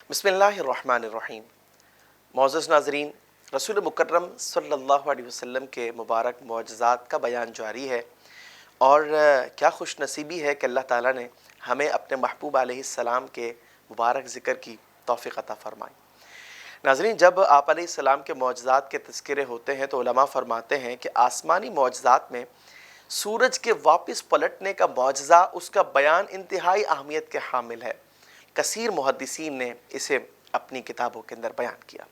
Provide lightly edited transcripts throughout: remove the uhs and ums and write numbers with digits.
بسم اللہ الرحمن الرحیم۔ معزز ناظرین، رسول مکرم صلی اللہ علیہ وسلم کے مبارک معجزات کا بیان جاری ہے، اور کیا خوش نصیبی ہے کہ اللہ تعالیٰ نے ہمیں اپنے محبوب علیہ السلام کے مبارک ذکر کی توفیق عطا فرمائی۔ ناظرین، جب آپ علیہ السلام کے معجزات کے تذکرے ہوتے ہیں تو علماء فرماتے ہیں کہ آسمانی معجزات میں سورج کے واپس پلٹنے کا معجزہ، اس کا بیان انتہائی اہمیت کے حامل ہے۔ کثیر محدثین نے اسے اپنی کتابوں کے اندر بیان کیا۔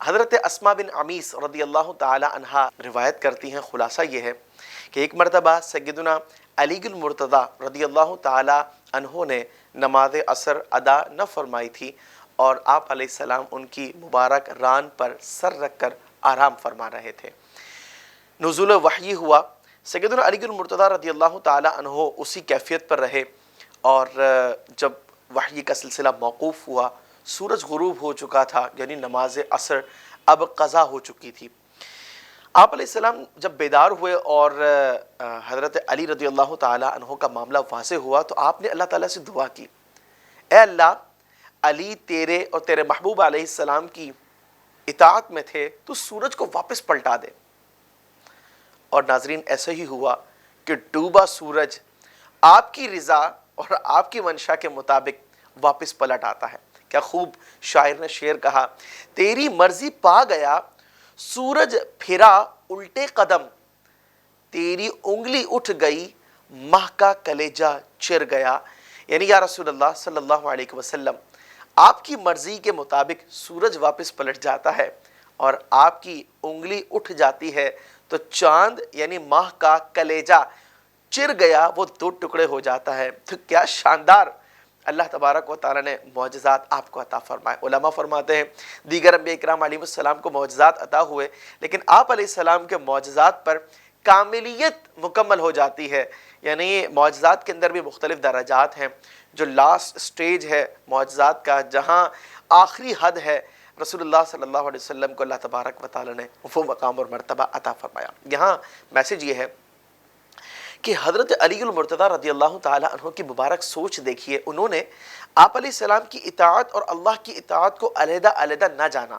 حضرت اسماء بن عمیس رضی اللہ تعالی عنہا روایت کرتی ہیں، خلاصہ یہ ہے کہ ایک مرتبہ سیدنا علی المرتضیٰ رضی اللہ تعالی عنہ نے نماز عصر ادا نہ فرمائی تھی، اور آپ علیہ السلام ان کی مبارک ران پر سر رکھ کر آرام فرما رہے تھے۔ نزول وحی ہوا، سیدنا علی المرتضیٰ رضی اللہ تعالی عنہ اسی کیفیت پر رہے، اور جب وحی کا سلسلہ موقوف ہوا، سورج غروب ہو چکا تھا، یعنی نماز عصر اب قضا ہو چکی تھی۔ آپ علیہ السلام جب بیدار ہوئے اور حضرت علی رضی اللہ تعالی عنہ کا معاملہ واضح ہوا تو آپ نے اللہ تعالیٰ سے دعا کی، اے اللہ، علی تیرے اور تیرے محبوب علیہ السلام کی اطاعت میں تھے، تو سورج کو واپس پلٹا دے۔ اور ناظرین، ایسا ہی ہوا کہ ڈوبا سورج آپ کی رضا اور آپ کی منشا کے مطابق واپس پلٹ آتا ہے۔ کیا خوب شاعر نے شعر کہا، تیری مرضی پا گیا سورج پھرا الٹے قدم، تیری انگلی اٹھ گئی ماہ کا کلیجہ چر گیا۔ یعنی یا رسول اللہ صلی اللہ علیہ وسلم، آپ کی مرضی کے مطابق سورج واپس پلٹ جاتا ہے اور آپ کی انگلی اٹھ جاتی ہے تو چاند یعنی ماہ کا کلیجہ چر گیا، وہ دو ٹکڑے ہو جاتا ہے۔ تو کیا شاندار اللہ تبارک و تعالیٰ نے معجزات آپ کو عطا فرمائے۔ علماء فرماتے ہیں دیگر انبیاء اکرام علیہ السلام کو معجزات عطا ہوئے، لیکن آپ علیہ السلام کے معجزات پر کاملیت مکمل ہو جاتی ہے۔ یعنی معجزات کے اندر بھی مختلف درجات ہیں۔ جو لاسٹ سٹیج ہے معجزات کا، جہاں آخری حد ہے، رسول اللہ صلی اللہ علیہ وسلم کو اللہ تبارک و تعالیٰ نے وہ مقام اور مرتبہ عطا فرمایا۔ یہاں میسج یہ ہے کہ حضرت علی المرتضیٰ رضی اللہ تعالی عنہ کی مبارک سوچ دیکھیے، انہوں نے آپ علیہ السلام کی اطاعت اور اللہ کی اطاعت کو علیحدہ علیحدہ نہ جانا۔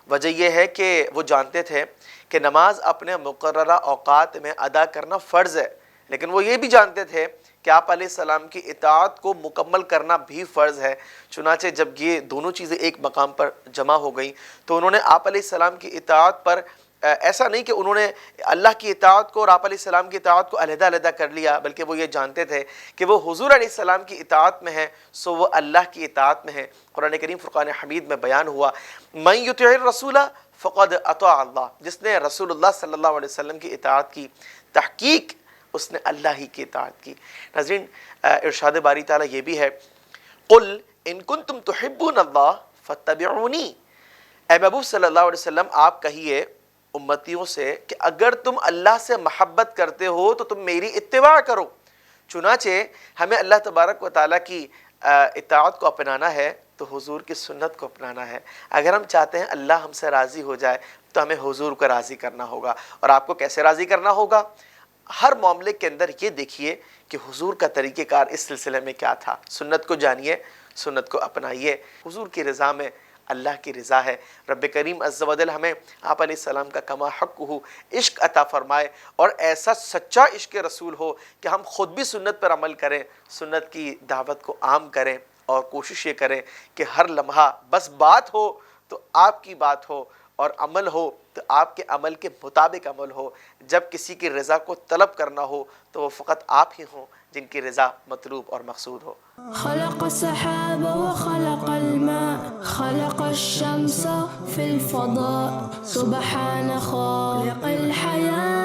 وجہ یہ ہے کہ وہ جانتے تھے کہ نماز اپنے مقررہ اوقات میں ادا کرنا فرض ہے، لیکن وہ یہ بھی جانتے تھے کہ آپ علیہ السلام کی اطاعت کو مکمل کرنا بھی فرض ہے۔ چنانچہ جب یہ دونوں چیزیں ایک مقام پر جمع ہو گئیں تو انہوں نے آپ علیہ السلام کی اطاعت پر ایسا نہیں کہ انہوں نے اللہ کی اطاعت کو اور آپ علیہ السلام کی اطاعت کو علیحدہ علیحدہ کر لیا، بلکہ وہ یہ جانتے تھے کہ وہ حضور علیہ السلام کی اطاعت میں ہے، سو وہ اللہ کی اطاعت میں ہے۔ قرآن کریم فرقان حمید میں بیان ہوا، من یطع الرسول فقد اطاع اللہ، جس نے رسول اللہ صلی اللہ علیہ وسلم کی اطاعت کی، تحقیق اس نے اللہ ہی کی اطاعت کی۔ ناظرین، ارشاد باری تعالیٰ یہ بھی ہے، قل ان کنتم تحبون اللہ فاتبعونی، اے محبوب صلی اللہ علیہ وسلم آپ کہیے امتیوں سے کہ اگر تم اللہ سے محبت کرتے ہو تو تم میری اتباع کرو۔ چنانچہ ہمیں اللہ تبارک و تعالیٰ کی اطاعت کو اپنانا ہے تو حضور کی سنت کو اپنانا ہے۔ اگر ہم چاہتے ہیں اللہ ہم سے راضی ہو جائے تو ہمیں حضور کو راضی کرنا ہوگا۔ اور آپ کو کیسے راضی کرنا ہوگا؟ ہر معاملے کے اندر یہ دیکھیے کہ حضور کا طریقہ کار اس سلسلے میں کیا تھا۔ سنت کو جانیے، سنت کو اپنائیے۔ حضور کی رضا میں اللہ کی رضا ہے۔ رب کریم عز و جل ہمیں آپ علیہ السلام کا کما حق ہو عشق عطا فرمائے، اور ایسا سچا عشق رسول ہو کہ ہم خود بھی سنت پر عمل کریں، سنت کی دعوت کو عام کریں، اور کوشش یہ کریں کہ ہر لمحہ بس بات ہو تو آپ کی بات ہو، اور عمل ہو تو آپ کے عمل کے مطابق عمل ہو۔ جب کسی کی رضا کو طلب کرنا ہو تو وہ فقط آپ ہی ہوں جن کی رضا مطلوب اور مقصود ہو۔ خلق السحاب وخلق الماء خلق الشمس في الفضاء سبحان خالق الحياة